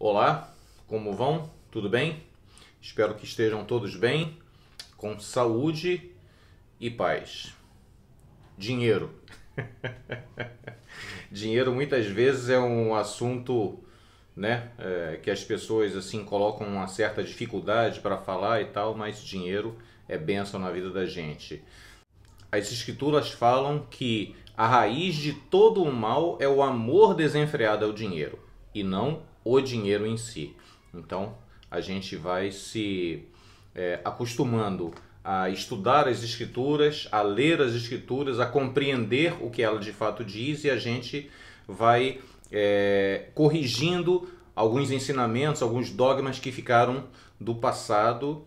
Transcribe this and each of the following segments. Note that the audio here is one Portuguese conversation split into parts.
Olá, como vão? Tudo bem? Espero que estejam todos bem, com saúde e paz. Dinheiro. Dinheiro muitas vezes é um assunto, né, que as pessoas assim colocam uma certa dificuldade para falar e tal, mas dinheiro é bênção na vida da gente. As escrituras falam que a raiz de todo o mal é o amor desenfreado ao dinheiro e não o dinheiro em si. Então a gente vai se acostumando a estudar as escrituras, a ler as escrituras, a compreender o que ela de fato diz, e a gente vai corrigindo alguns ensinamentos, alguns dogmas que ficaram do passado,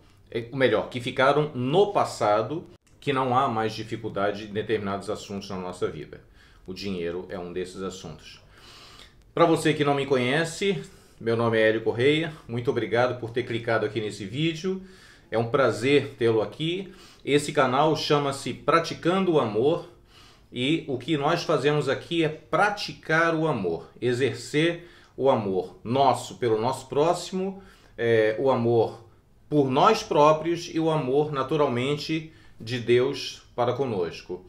ou melhor, que ficaram no passado, que não há mais dificuldade em determinados assuntos na nossa vida. O dinheiro é um desses assuntos. Para você que não me conhece, meu nome é Hélio Correia, muito obrigado por ter clicado aqui nesse vídeo, é um prazer tê-lo aqui. Esse canal chama-se Praticando o Amor e o que nós fazemos aqui é praticar o amor, exercer o amor nosso pelo nosso próximo, o amor por nós próprios e o amor naturalmente de Deus para conosco.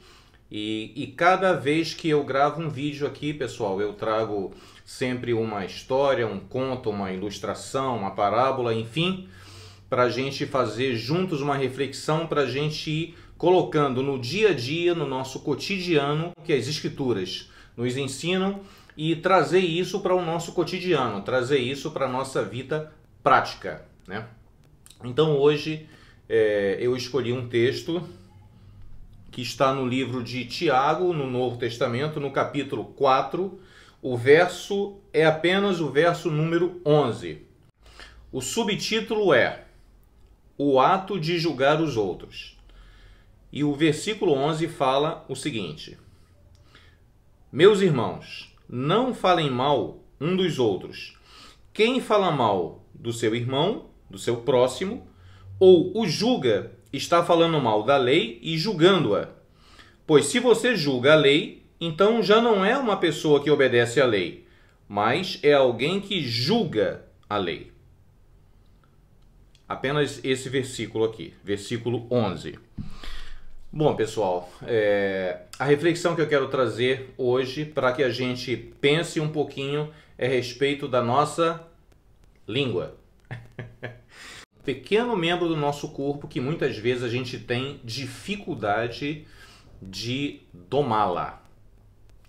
E cada vez que eu gravo um vídeo aqui, pessoal, eu trago sempre uma história, um conto, uma ilustração, uma parábola, enfim, para a gente fazer juntos uma reflexão, para a gente ir colocando no dia a dia, no nosso cotidiano, que as escrituras nos ensinam, e trazer isso para o nosso cotidiano, trazer isso para a nossa vida prática, né? Então hoje eu escolhi um texto que está no livro de Tiago, no Novo Testamento, no capítulo 4, o verso é apenas o verso número 11. O subtítulo é O Ato de Julgar os Outros. E o versículo 11 fala o seguinte: Meus irmãos, não falem mal um dos outros. Quem fala mal do seu irmão, do seu próximo, ou o julga, está falando mal da lei e julgando-a. Pois se você julga a lei, então já não é uma pessoa que obedece à lei, mas é alguém que julga a lei. Apenas esse versículo aqui, versículo 11. Bom, pessoal, a reflexão que eu quero trazer hoje, para que a gente pense um pouquinho, é a respeito da nossa língua. Pequeno membro do nosso corpo que muitas vezes a gente tem dificuldade de domá-la.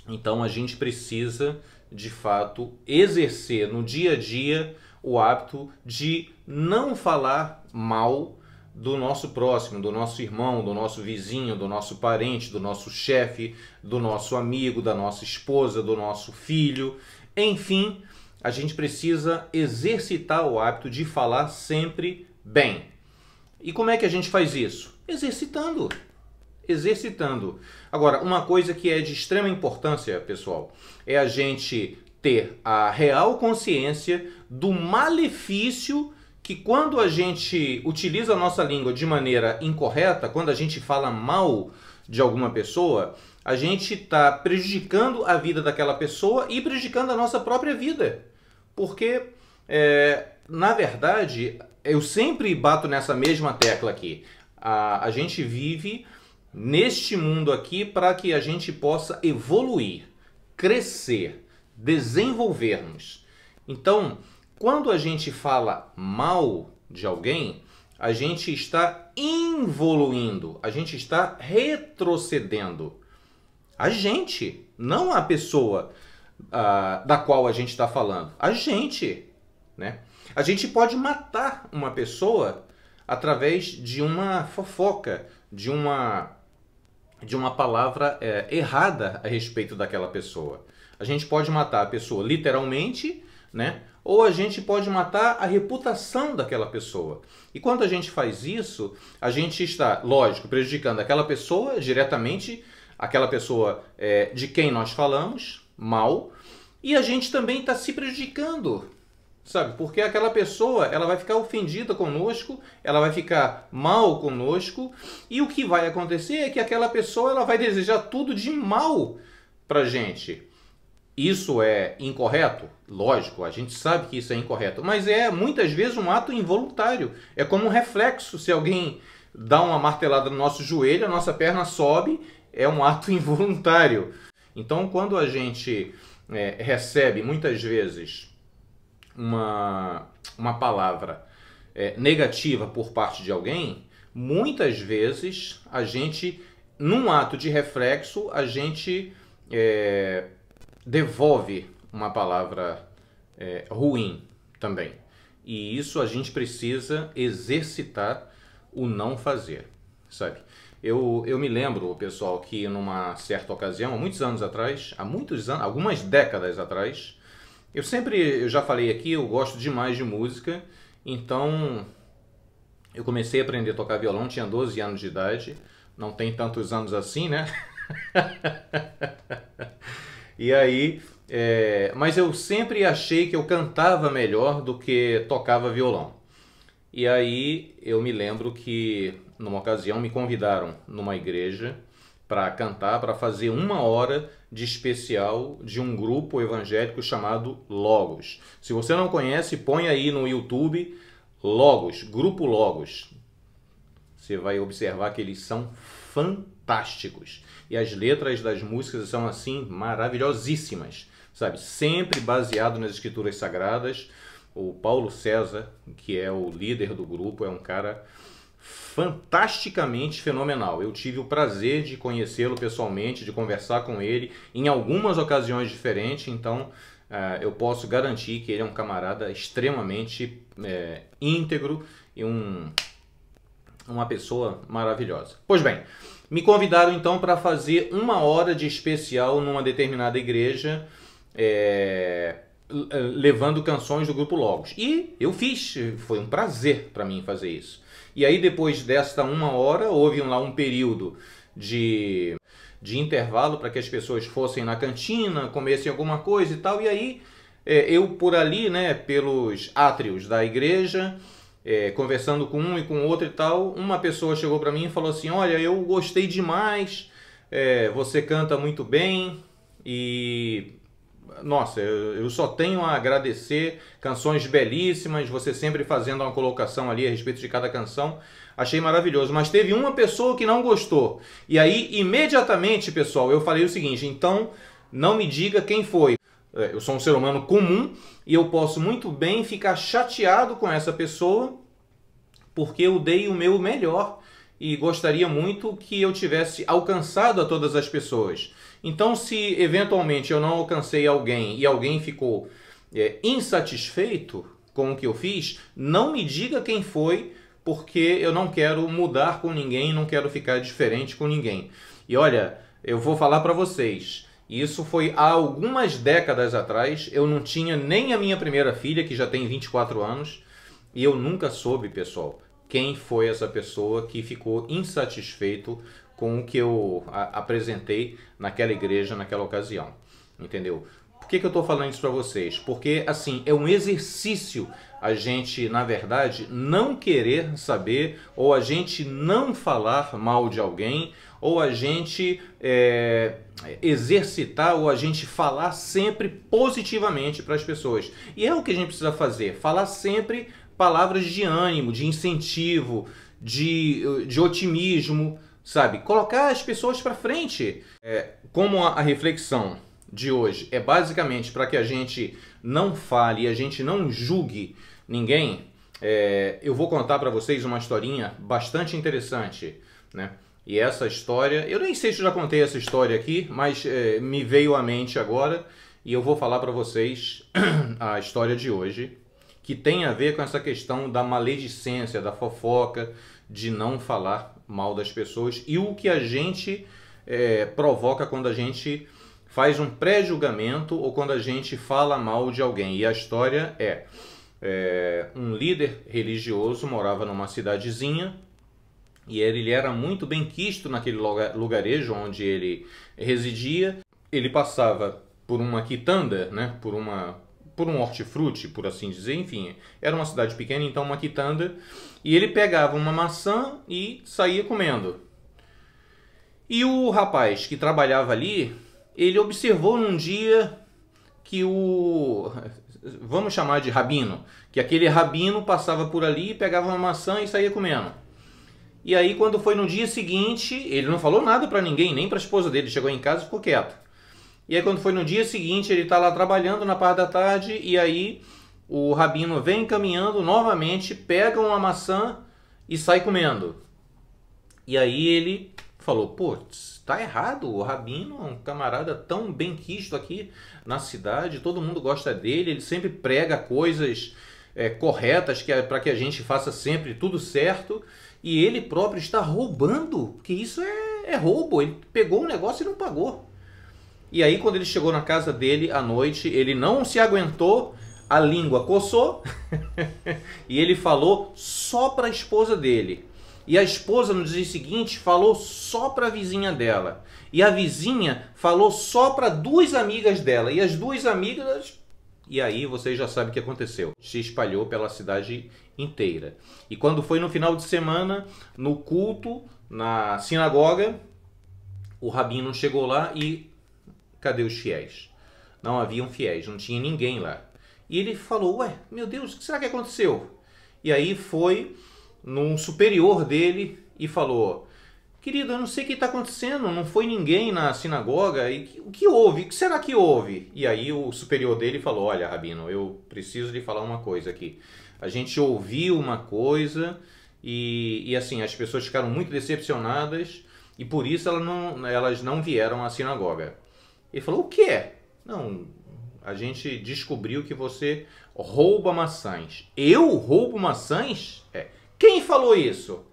Então a gente precisa, de fato, exercer no dia a dia o hábito de não falar mal do nosso próximo, do nosso irmão, do nosso vizinho, do nosso parente, do nosso chefe, do nosso amigo, da nossa esposa, do nosso filho. Enfim, a gente precisa exercitar o hábito de falar sempre bem. E como é que a gente faz isso? Exercitando. Exercitando. Agora, uma coisa que é de extrema importância, pessoal, é a gente ter a real consciência do malefício que, quando a gente utiliza a nossa língua de maneira incorreta, quando a gente fala mal de alguma pessoa, a gente está prejudicando a vida daquela pessoa e prejudicando a nossa própria vida. Porque, na verdade, eu sempre bato nessa mesma tecla aqui. A gente vive neste mundo aqui para que a gente possa evoluir, crescer, desenvolvermos. Então, quando a gente fala mal de alguém, a gente está involuindo, a gente está retrocedendo. A gente, não a pessoa da qual a gente está falando. A gente, né? A gente pode matar uma pessoa através de uma fofoca, de uma palavra errada a respeito daquela pessoa. A gente pode matar a pessoa literalmente, né? Ou a gente pode matar a reputação daquela pessoa. E quando a gente faz isso, a gente está, lógico, prejudicando aquela pessoa diretamente, aquela pessoa de quem nós falamos mal, e a gente também está se prejudicando, sabe? Porque aquela pessoa, ela vai ficar ofendida conosco, ela vai ficar mal conosco, e o que vai acontecer é que aquela pessoa, ela vai desejar tudo de mal pra gente. Isso é incorreto? Lógico, a gente sabe que isso é incorreto, mas é muitas vezes um ato involuntário. É como um reflexo. Se alguém dá uma martelada no nosso joelho, a nossa perna sobe, é um ato involuntário. Então, quando a gente recebe muitas vezes uma palavra negativa por parte de alguém, muitas vezes a gente, num ato de reflexo, a gente devolve uma palavra ruim também. E isso a gente precisa exercitar o não fazer, sabe? Eu me lembro, pessoal, que numa certa ocasião, há muitos anos atrás, algumas décadas atrás, eu já falei aqui, eu gosto demais de música, então eu comecei a aprender a tocar violão, tinha 12 anos de idade, não tem tantos anos assim, né? E aí, mas eu sempre achei que eu cantava melhor do que tocava violão. E aí eu me lembro que numa ocasião me convidaram numa igreja para cantar, para fazer 1 hora de especial de um grupo evangélico chamado Logos. Se você não conhece, põe aí no YouTube Logos, Grupo Logos. Você vai observar que eles são fantásticos. E as letras das músicas são assim maravilhosíssimas, sabe? Sempre baseado nas escrituras sagradas. O Paulo César, que é o líder do grupo, é um cara fantasticamente fenomenal. Eu tive o prazer de conhecê-lo pessoalmente, de conversar com ele em algumas ocasiões diferentes, então eu posso garantir que ele é um camarada extremamente íntegro e uma pessoa maravilhosa. Pois bem, me convidaram então para fazer 1 hora de especial numa determinada igreja, levando canções do Grupo Logos. E eu fiz, foi um prazer para mim fazer isso. E aí depois desta 1 hora, houve lá um período de intervalo para que as pessoas fossem na cantina, comessem alguma coisa e tal. E aí eu por ali, né, pelos átrios da igreja, conversando com um e com outro e tal, uma pessoa chegou para mim e falou assim: olha, eu gostei demais, você canta muito bem e nossa, eu só tenho a agradecer, canções belíssimas, você sempre fazendo uma colocação ali a respeito de cada canção, achei maravilhoso. Mas teve uma pessoa que não gostou. E aí, imediatamente, pessoal, eu falei o seguinte: então, não me diga quem foi. Eu sou um ser humano comum e eu posso muito bem ficar chateado com essa pessoa porque eu dei o meu melhor e gostaria muito que eu tivesse alcançado a todas as pessoas. Então, se eventualmente eu não alcancei alguém e alguém ficou insatisfeito com o que eu fiz, não me diga quem foi, porque eu não quero mudar com ninguém, não quero ficar diferente com ninguém. E olha, eu vou falar para vocês, isso foi há algumas décadas atrás, eu não tinha nem a minha primeira filha, que já tem 24 anos, e eu nunca soube, pessoal, quem foi essa pessoa que ficou insatisfeito com o que eu apresentei naquela igreja, naquela ocasião, entendeu? Por que eu estou falando isso para vocês? Porque, assim, é um exercício a gente, na verdade, não querer saber, ou a gente não falar mal de alguém, ou a gente exercitar, ou a gente falar sempre positivamente para as pessoas. E é o que a gente precisa fazer, falar sempre palavras de ânimo, de incentivo, de otimismo, sabe? Colocar as pessoas para frente. Como a reflexão de hoje é basicamente para que a gente não fale e a gente não julgue ninguém, eu vou contar para vocês uma historinha bastante interessante, né? E essa história, eu nem sei se eu já contei essa história aqui, mas me veio à mente agora e eu vou falar para vocês a história de hoje, que tem a ver com essa questão da maledicência, da fofoca, de não falar mal das pessoas e o que a gente provoca quando a gente faz um pré-julgamento ou quando a gente fala mal de alguém. E a história um líder religioso morava numa cidadezinha e ele era muito bem quisto naquele lugarejo onde ele residia. Ele passava por uma quitanda, né, por um hortifruti, por assim dizer, enfim, era uma cidade pequena, então uma quitanda, e ele pegava uma maçã e saía comendo. E o rapaz que trabalhava ali, ele observou num dia que vamos chamar de rabino, que aquele rabino passava por ali, pegava uma maçã e saía comendo. E aí quando foi no dia seguinte, ele não falou nada para ninguém, nem para a esposa dele, chegou em casa e ficou quieto. E aí quando foi no dia seguinte, ele está lá trabalhando na parte da tarde, e aí o rabino vem caminhando novamente, pega uma maçã e sai comendo. E aí ele falou, putz, tá errado, o rabino é um camarada tão bem quisto aqui na cidade, todo mundo gosta dele, ele sempre prega coisas corretas para que a gente faça sempre tudo certo, e ele próprio está roubando, porque isso é roubo, ele pegou um negócio e não pagou. E aí quando ele chegou na casa dele à noite, ele não se aguentou, a língua coçou e ele falou só para a esposa dele. E a esposa no dia seguinte falou só para a vizinha dela. E a vizinha falou só para duas amigas dela. E as duas amigas... E aí vocês já sabem o que aconteceu. Se espalhou pela cidade inteira. E quando foi no final de semana, no culto, na sinagoga, o rabino chegou lá e... Cadê os fiéis? Não haviam fiéis, não tinha ninguém lá. E ele falou, ué, meu Deus, o que será que aconteceu? E aí foi num superior dele e falou, querido, eu não sei o que está acontecendo, não foi ninguém na sinagoga, e o que houve? O que será que houve? E aí o superior dele falou, olha, rabino, eu preciso lhe falar uma coisa aqui. A gente ouviu uma coisa e assim, as pessoas ficaram muito decepcionadas e por isso elas não vieram à sinagoga. Ele falou, o quê? Não, a gente descobriu que você rouba maçãs. Eu roubo maçãs? Quem falou isso?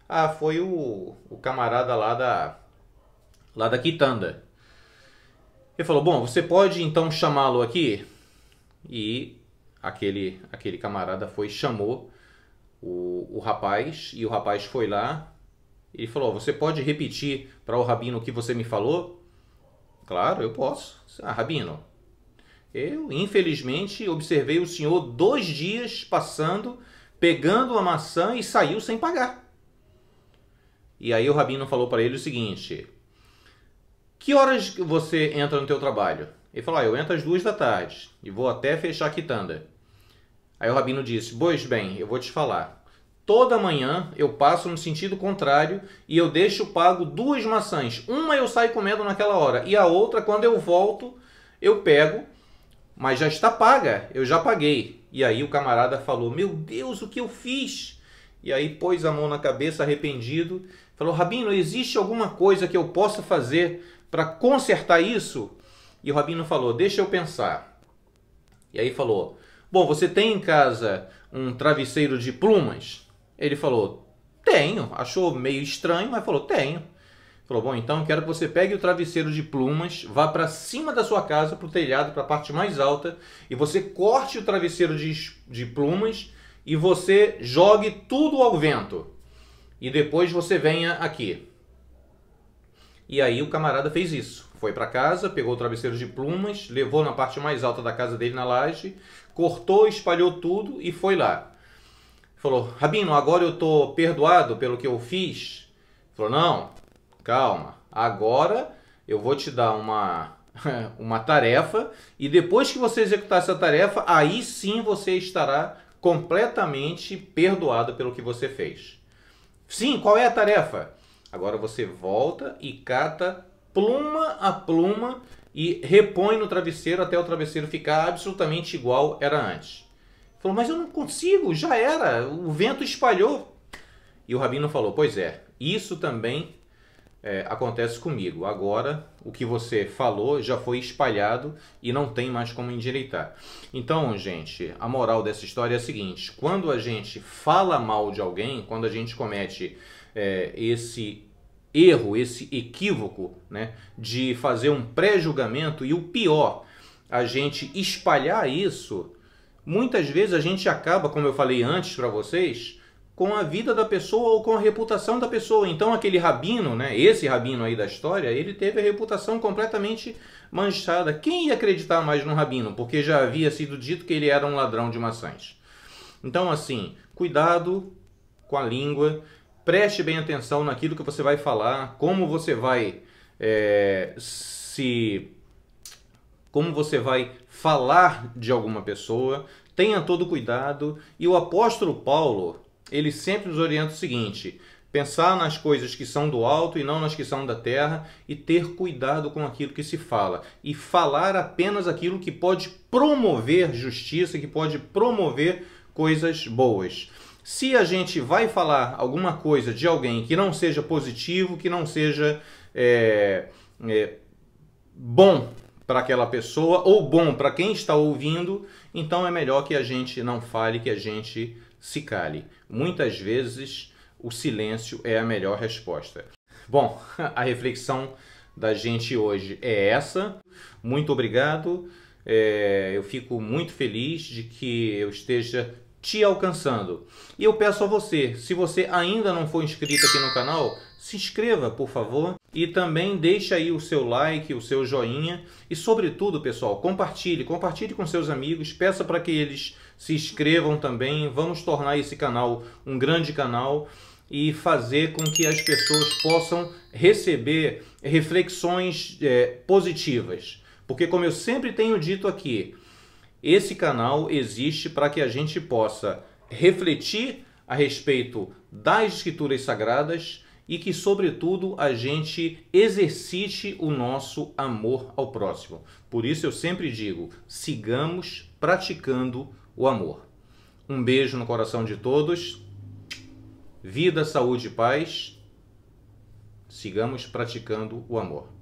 Ah, foi o camarada lá da quitanda. Ele falou, bom, você pode então chamá-lo aqui? E aquele camarada chamou o rapaz, e o rapaz foi lá. E falou, você pode repetir para o rabino o que você me falou? Claro, eu posso. Ah, rabino, eu infelizmente observei o senhor 2 dias passando, pegando a maçã e saiu sem pagar. E aí o rabino falou para ele o seguinte, que horas você entra no teu trabalho? Ele falou, eu entro às 2 da tarde e vou até fechar a quitanda. Aí o rabino disse, pois bem, eu vou te falar. Toda manhã eu passo no sentido contrário e eu deixo pago 2 maçãs. Uma eu saio comendo naquela hora e a outra, quando eu volto, eu pego, mas já está paga, eu já paguei. E aí o camarada falou, meu Deus, o que eu fiz? E aí pôs a mão na cabeça arrependido, falou, rabino, existe alguma coisa que eu possa fazer para consertar isso? E o rabino falou, deixa eu pensar. E aí falou, bom, você tem em casa um travesseiro de plumas? Ele falou, tenho. Achou meio estranho, mas falou, tenho. Falou, bom, então quero que você pegue o travesseiro de plumas, vá para cima da sua casa, para o telhado, para a parte mais alta, e você corte o travesseiro de plumas e você jogue tudo ao vento. E depois você venha aqui. E aí o camarada fez isso. Foi para casa, pegou o travesseiro de plumas, levou na parte mais alta da casa dele, na laje, cortou, espalhou tudo e foi lá. Falou, rabino, agora eu estou perdoado pelo que eu fiz? Falou, não, calma, agora eu vou te dar uma tarefa e depois que você executar essa tarefa, aí sim você estará completamente perdoado pelo que você fez. Sim, qual é a tarefa? Agora você volta e cata pluma a pluma e repõe no travesseiro até o travesseiro ficar absolutamente igual era antes. Falou, mas eu não consigo, já era, o vento espalhou. E o rabino falou, pois é, isso também acontece comigo. Agora, o que você falou já foi espalhado e não tem mais como endireitar. Então, gente, a moral dessa história é a seguinte, quando a gente fala mal de alguém, quando a gente comete esse erro, esse equívoco, né, de fazer um pré-julgamento e o pior, a gente espalhar isso, muitas vezes a gente acaba, como eu falei antes para vocês, com a vida da pessoa ou com a reputação da pessoa. Então aquele rabino, né, esse rabino aí da história, ele teve a reputação completamente manchada. Quem ia acreditar mais no rabino? Porque já havia sido dito que ele era um ladrão de maçãs. Então assim, cuidado com a língua, preste bem atenção naquilo que você vai falar, como você vai se como você vai falar de alguma pessoa. Tenha todo cuidado. E o apóstolo Paulo, ele sempre nos orienta o seguinte: pensar nas coisas que são do alto e não nas que são da terra, e ter cuidado com aquilo que se fala. E falar apenas aquilo que pode promover justiça, que pode promover coisas boas. Se a gente vai falar alguma coisa de alguém que não seja positivo, que não seja bom para aquela pessoa ou bom para quem está ouvindo, então é melhor que a gente não fale, que a gente se cale. Muitas vezes o silêncio é a melhor resposta. Bom, a reflexão da gente hoje é essa. Muito obrigado. Eu fico muito feliz de que eu esteja te alcançando. E eu peço a você, se você ainda não for inscrito aqui no canal, se inscreva, por favor. E também deixe aí o seu like, o seu joinha. E sobretudo, pessoal, compartilhe com seus amigos. Peça para que eles se inscrevam também. Vamos tornar esse canal um grande canal e fazer com que as pessoas possam receber reflexões positivas. Porque, como eu sempre tenho dito aqui, esse canal existe para que a gente possa refletir a respeito das Escrituras Sagradas e que, sobretudo, a gente exercite o nosso amor ao próximo. Por isso eu sempre digo, sigamos praticando o amor. Um beijo no coração de todos. Vida, saúde e paz. Sigamos praticando o amor.